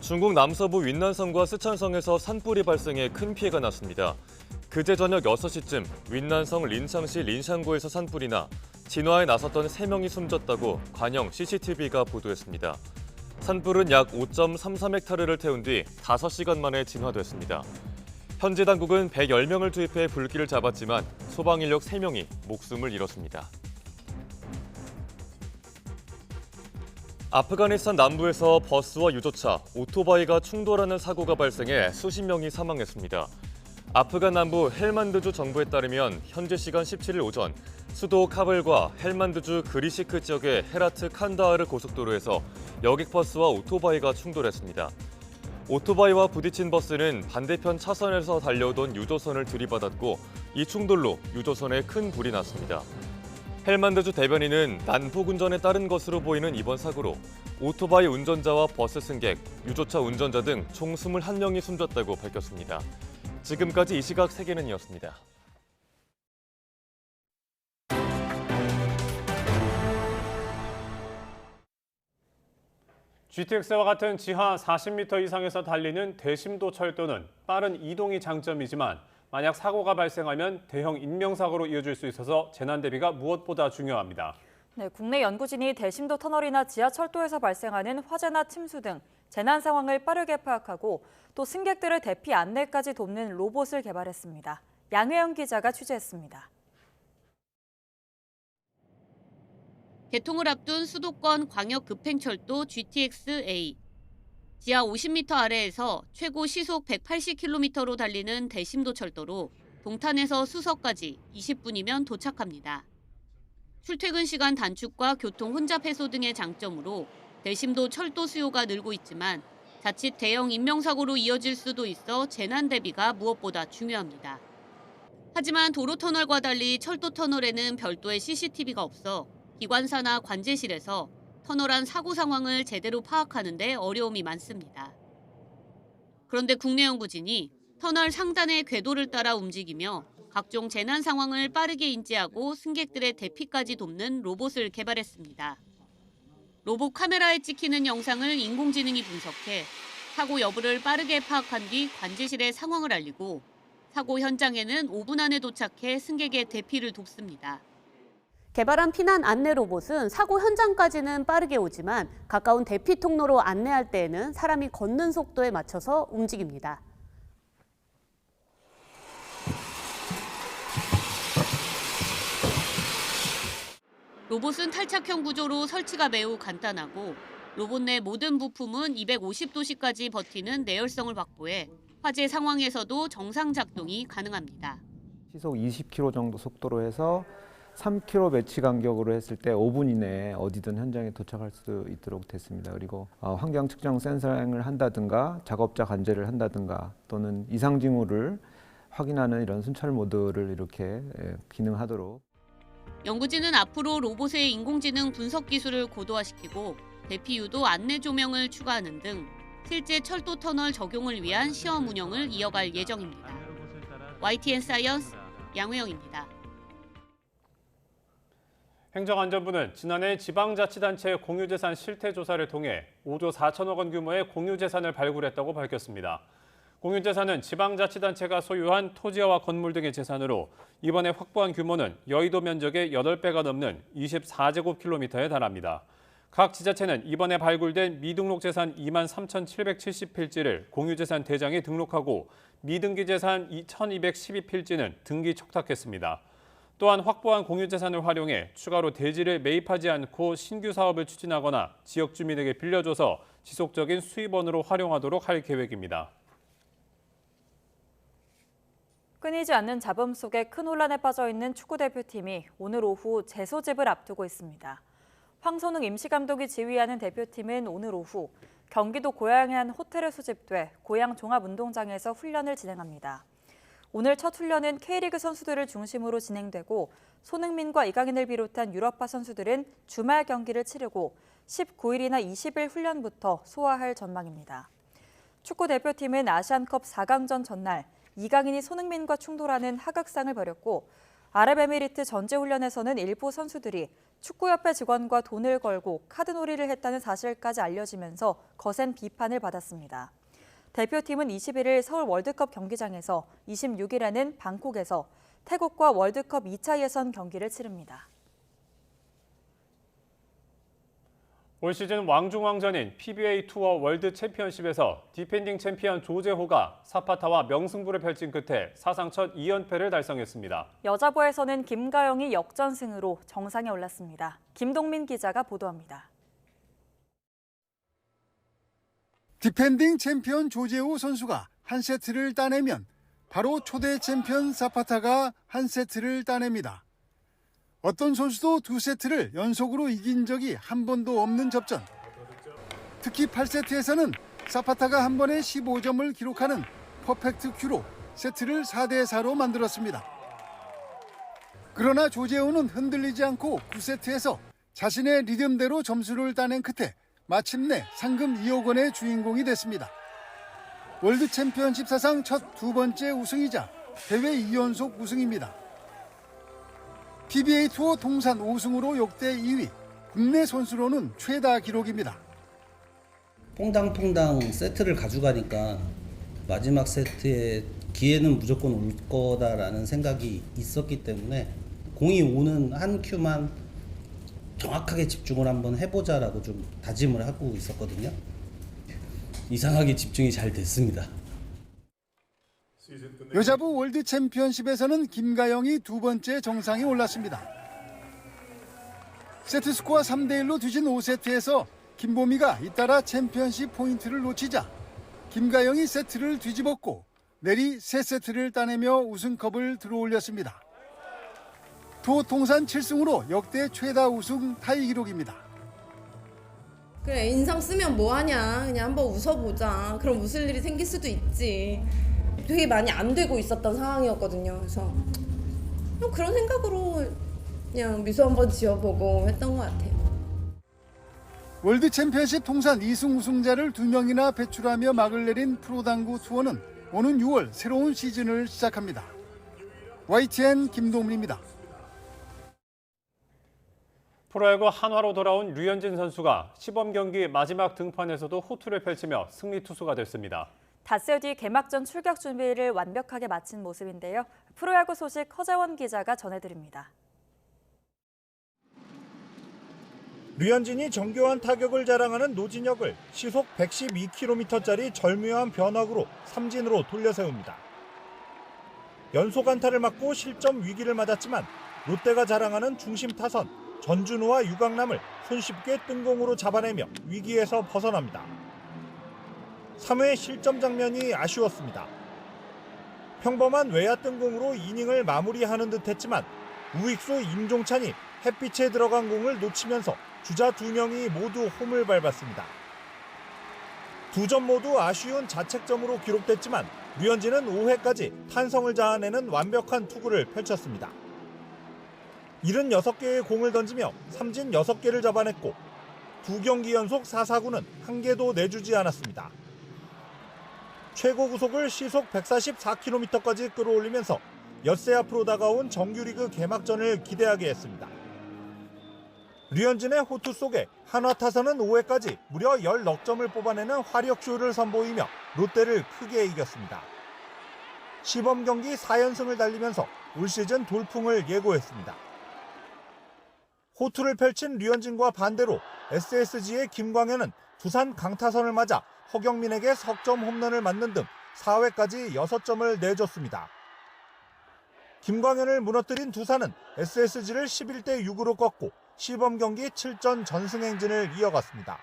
중국 남서부 윈난성과 스촨성에서 산불이 발생해 큰 피해가 났습니다. 그제 저녁 6시쯤 윈난성 린창시 린샹구에서 산불이 나 진화에 나섰던 3명이 숨졌다고 관영 CCTV가 보도했습니다. 산불은 약 5.33헥타르를 태운 뒤 5시간 만에 진화됐습니다. 현지 당국은 110명을 투입해 불길을 잡았지만 소방 인력 3명이 목숨을 잃었습니다. 아프가니스탄 남부에서 버스와 유조차, 오토바이가 충돌하는 사고가 발생해 수십 명이 사망했습니다. 아프간 남부 헬만드주 정부에 따르면 현지 시간 17일 오전 수도 카불과 헬만드주 그리시크 지역의 헤라트 칸다하르 고속도로에서 여객버스와 오토바이가 충돌했습니다. 오토바이와 부딪힌 버스는 반대편 차선에서 달려오던 유조선을 들이받았고 이 충돌로 유조선에 큰 불이 났습니다. 헬만드주 대변인은 난폭 운전에 따른 것으로 보이는 이번 사고로 오토바이 운전자와 버스 승객, 유조차 운전자 등 총 21명이 숨졌다고 밝혔습니다. 지금까지 이 시각 세계는 이었습니다. GTX와 같은 지하 40m 이상에서 달리는 대심도 철도는 빠른 이동이 장점이지만 만약 사고가 발생하면 대형 인명사고로 이어질 수 있어서 재난 대비가 무엇보다 중요합니다. 네, 국내 연구진이 대심도 터널이나 지하철도에서 발생하는 화재나 침수 등 재난 상황을 빠르게 파악하고 또 승객들의 대피 안내까지 돕는 로봇을 개발했습니다. 양혜영 기자가 취재했습니다. 개통을 앞둔 수도권 광역급행철도 GTX-A. 지하 50m 아래에서 최고 시속 180km로 달리는 대심도 철도로 동탄에서 수서까지 20분이면 도착합니다. 출퇴근 시간 단축과 교통 혼잡 해소 등의 장점으로 대심도 철도 수요가 늘고 있지만 자칫 대형 인명사고로 이어질 수도 있어 재난 대비가 무엇보다 중요합니다. 하지만 도로터널과 달리 철도터널에는 별도의 CCTV가 없어 기관사나 관제실에서 터널 안 사고 상황을 제대로 파악하는 데 어려움이 많습니다. 그런데 국내 연구진이 터널 상단의 궤도를 따라 움직이며 각종 재난 상황을 빠르게 인지하고 승객들의 대피까지 돕는 로봇을 개발했습니다. 로봇 카메라에 찍히는 영상을 인공지능이 분석해 사고 여부를 빠르게 파악한 뒤 관제실에 상황을 알리고 사고 현장에는 5분 안에 도착해 승객의 대피를 돕습니다. 개발한 피난 안내 로봇은 사고 현장까지는 빠르게 오지만 가까운 대피 통로로 안내할 때에는 사람이 걷는 속도에 맞춰서 움직입니다. 로봇은 탈착형 구조로 설치가 매우 간단하고 로봇 내 모든 부품은 250도씨까지 버티는 내열성을 확보해 화재 상황에서도 정상 작동이 가능합니다. 시속 20km 정도 속도로 해서 3km 매치 간격으로 했을 때 5분 이내에 어디든 현장에 도착할 수 있도록 됐습니다. 그리고 환경 측정 센서링을 한다든가 작업자 관제를 한다든가 또는 이상 징후를 확인하는 이런 순찰 모드를 이렇게 기능하도록. 연구진은 앞으로 로봇의 인공지능 분석 기술을 고도화시키고 대피 유도 안내 조명을 추가하는 등 실제 철도 터널 적용을 위한 시험 운영을 이어갈 예정입니다. YTN 사이언스 양회영입니다. 행정안전부는 지난해 지방자치단체 공유재산 실태조사를 통해 5조 4천억 원 규모의 공유재산을 발굴했다고 밝혔습니다. 공유재산은 지방자치단체가 소유한 토지와 건물 등의 재산으로 이번에 확보한 규모는 여의도 면적의 8배가 넘는 24제곱킬로미터에 달합니다. 각 지자체는 이번에 발굴된 미등록 재산 23,770필지를 공유재산 대장에 등록하고 미등기 재산 2,212필지는 등기 척탁했습니다. 또한 확보한 공유재산을 활용해 추가로 대지를 매입하지 않고 신규 사업을 추진하거나 지역 주민에게 빌려줘서 지속적인 수입원으로 활용하도록 할 계획입니다. 끊이지 않는 잡음 속에 큰 혼란에 빠져 있는 축구대표팀이 오늘 오후 재소집을 앞두고 있습니다. 황선웅 임시감독이 지휘하는 대표팀은 오늘 오후 경기도 고양의 한 호텔에 소집돼 고양 종합운동장에서 훈련을 진행합니다. 오늘 첫 훈련은 K리그 선수들을 중심으로 진행되고 손흥민과 이강인을 비롯한 유럽파 선수들은 주말 경기를 치르고 19일이나 20일 훈련부터 소화할 전망입니다. 축구 대표팀은 아시안컵 4강전 전날 이강인이 손흥민과 충돌하는 하극상을 벌였고 아랍에미리트 전제훈련에서는 일부 선수들이 축구협회 직원과 돈을 걸고 카드놀이를 했다는 사실까지 알려지면서 거센 비판을 받았습니다. 대표팀은 21일 서울 월드컵 경기장에서 26일에는 방콕에서 태국과 월드컵 2차 예선 경기를 치릅니다. 올 시즌 왕중왕전인 PBA 투어 월드 챔피언십에서 디펜딩 챔피언 조재호가 사파타와 명승부를 펼친 끝에 사상 첫 2연패를 달성했습니다. 여자부에서는 김가영이 역전승으로 정상에 올랐습니다. 김동민 기자가 보도합니다. 디펜딩 챔피언 조재호 선수가 한 세트를 따내면 바로 초대 챔피언 사파타가 한 세트를 따냅니다. 어떤 선수도 두 세트를 연속으로 이긴 적이 한 번도 없는 접전. 특히 8세트에서는 사파타가 한 번에 15점을 기록하는 퍼펙트 큐로 세트를 4대4로 만들었습니다. 그러나 조재호는 흔들리지 않고 9세트에서 자신의 리듬대로 점수를 따낸 끝에 마침내 상금 2억 원의 주인공이 됐습니다. 월드 챔피언십 사상 첫 두 번째 우승이자 대회 2연속 우승입니다. PBA 투어 통산 5승으로 역대 2위, 국내 선수로는 최다 기록입니다. 퐁당퐁당 세트를 가져가니까 마지막 세트에 기회는 무조건 올 거다라는 생각이 있었기 때문에 공이 오는 한 큐만 정확하게 집중을 한번 해보자라고 좀 다짐을 하고 있었거든요. 이상하게 집중이 잘 됐습니다. 여자부 월드 챔피언십에서는 김가영이 두 번째 정상에 올랐습니다. 세트 스코어 3대1로 뒤진 5세트에서 김보미가 잇따라 챔피언십 포인트를 놓치자 김가영이 세트를 뒤집었고 내리 3세트를 따내며 우승컵을 들어올렸습니다. 투어 통산 7승으로 역대 최다 우승 타이 기록입니다. 그래, 인상 쓰면 뭐하냐. 그냥 한번 웃어보자. 그럼 웃을 일이 생길 수도 있지. 되게 많이 안 되고 있었던 상황이었거든요. 그래서 그런 생각으로 그냥 미소 한번 지어보고 했던 것 같아요. 월드 챔피언십 통산 2승 우승자를 2명이나 배출하며 막을 내린 프로당구 투어는 오는 6월 새로운 시즌을 시작합니다. YTN 김동민입니다. 프로야구 한화로 돌아온 류현진 선수가 시범 경기 마지막 등판에서도 호투를 펼치며 승리 투수가 됐습니다. 닷새 뒤 개막전 출격 준비를 완벽하게 마친 모습인데요. 프로야구 소식 허재원 기자가 전해드립니다. 류현진이 정교한 타격을 자랑하는 노진혁을 시속 112km짜리 절묘한 변화구로 삼진으로 돌려세웁니다. 연속 안타를 맞고 실점 위기를 맞았지만 롯데가 자랑하는 중심 타선 전준우와 유강남을 손쉽게 뜬공으로 잡아내며 위기에서 벗어납니다. 3회 실점 장면이 아쉬웠습니다. 평범한 외야 뜬공으로 이닝을 마무리하는 듯했지만 우익수 임종찬이 햇빛에 들어간 공을 놓치면서 주자 2명이 모두 홈을 밟았습니다. 2점 모두 아쉬운 자책점으로 기록됐지만 류현진은 5회까지 탄성을 자아내는 완벽한 투구를 펼쳤습니다. 76개의 공을 던지며 삼진 6개를 잡아냈고 2경기 연속 4사구는 한 개도 내주지 않았습니다. 최고 구속을 시속 144km까지 끌어올리면서 엿새 앞으로 다가온 정규리그 개막전을 기대하게 했습니다. 류현진의 호투 속에 한화 타선은 5회까지 무려 10넉점을 뽑아내는 화력쇼를 선보이며 롯데를 크게 이겼습니다. 시범 경기 4연승을 달리면서 올 시즌 돌풍을 예고했습니다. 호투를 펼친 류현진과 반대로 SSG의 김광현은 두산 강타선을 맞아 허경민에게 석점 홈런을 맞는 등 4회까지 6점을 내줬습니다. 김광현을 무너뜨린 두산은 SSG를 11대 6으로 꺾고 시범 경기 7전 전승 행진을 이어갔습니다.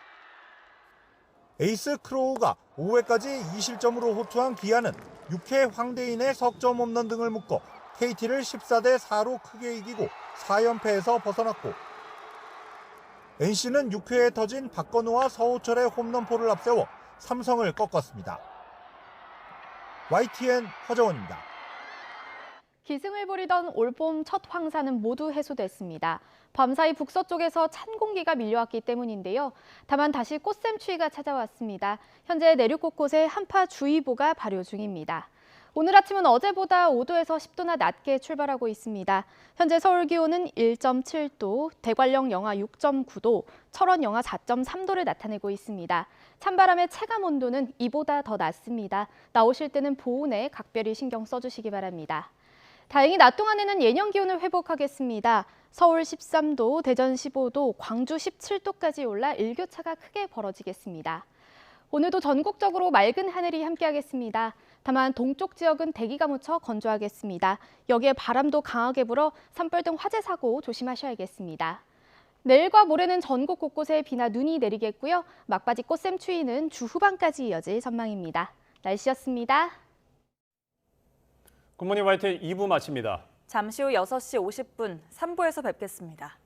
에이스 크로우가 5회까지 2실점으로 호투한 기아는 6회 황대인의 석점 홈런 등을 묶어 KT를 14대 4로 크게 이기고 4연패에서 벗어났고 NC는 6회에 터진 박건우와 서호철의 홈런포를 앞세워 삼성을 꺾었습니다. YTN 허정원입니다. 기승을 부리던 올봄 첫 황사는 모두 해소됐습니다. 밤사이 북서쪽에서 찬 공기가 밀려왔기 때문인데요. 다만 다시 꽃샘추위가 찾아왔습니다. 현재 내륙 곳곳에 한파주의보가 발효 중입니다. 오늘 아침은 어제보다 5도에서 10도나 낮게 출발하고 있습니다. 현재 서울 기온은 1.7도, 대관령 영하 6.9도, 철원 영하 4.3도를 나타내고 있습니다. 찬바람의 체감 온도는 이보다 더 낮습니다. 나오실 때는 보온에 각별히 신경 써주시기 바랍니다. 다행히 낮 동안에는 예년 기온을 회복하겠습니다. 서울 13도, 대전 15도, 광주 17도까지 올라 일교차가 크게 벌어지겠습니다. 오늘도 전국적으로 맑은 하늘이 함께하겠습니다. 다만 동쪽 지역은 대기가 묻혀 건조하겠습니다. 여기에 바람도 강하게 불어 산불 등 화재 사고 조심하셔야겠습니다. 내일과 모레는 전국 곳곳에 비나 눈이 내리겠고요. 막바지 꽃샘추위는 주 후반까지 이어질 전망입니다. 날씨였습니다. 굿모닝 YTN 2부 마칩니다. 잠시 후 6시 50분 3부에서 뵙겠습니다.